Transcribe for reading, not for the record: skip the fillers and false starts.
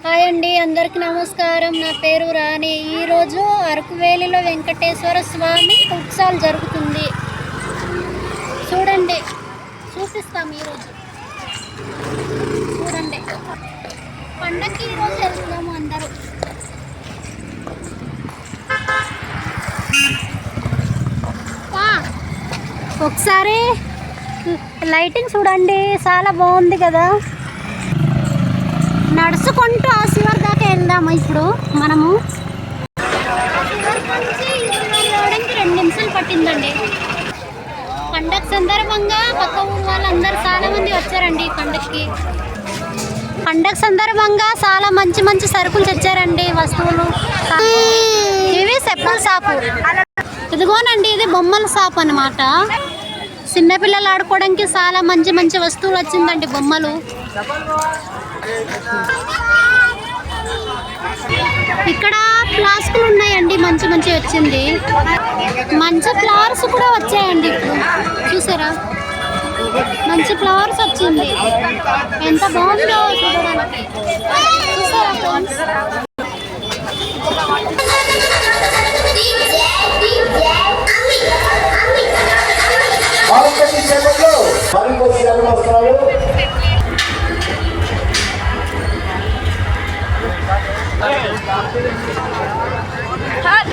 Hi అండి, అందరికీ నమస్కారం. నా పేరు రాణి. ఈరోజు అరకువేలిలో వెంకటేశ్వర స్వామి ఉత్సవాలు జరుగుతుంది. చూడండి, చూపిస్తాం. ఈరోజు చూడండి, పండగకి ఈరోజు వెళ్తున్నాము అందరూ. ఒకసారి లైటింగ్ చూడండి, చాలా బాగుంది కదా. నడుచుకుంటూ ఆ శివర్ దాకా వెళ్దాము. ఇప్పుడు మనము రావడానికి 2 నిమిషాలు పట్టిందండి. పండగ సందర్భంగా పక్క ఊరు వాళ్ళందరూ చాలా మంది వచ్చారండి. పండగ సందర్భంగా చాలా మంచి మంచి సరుకులు తెచ్చారండి, వస్తువులు. ఇవి చెప్పుల షాపు. ఇదిగోనండి, ఇది బొమ్మల షాప్ అన్నమాట. చిన్నపిల్లలు ఆడుకోవడానికి చాలా మంచి మంచి వస్తువులు వచ్చిందండి, బొమ్మలు. ఇక్కడ ఫ్లాస్కులు ఉన్నాయండి, మంచి మంచి వచ్చింది. మంచి ఫ్లవర్స్ కూడా వచ్చాయండి. ఇప్పుడు చూసారా, మంచి ఫ్లవర్స్ వచ్చింది. ఎంత బాగుందో చూడడానికి. చూసారా ఫ్రెండ్స్? Hot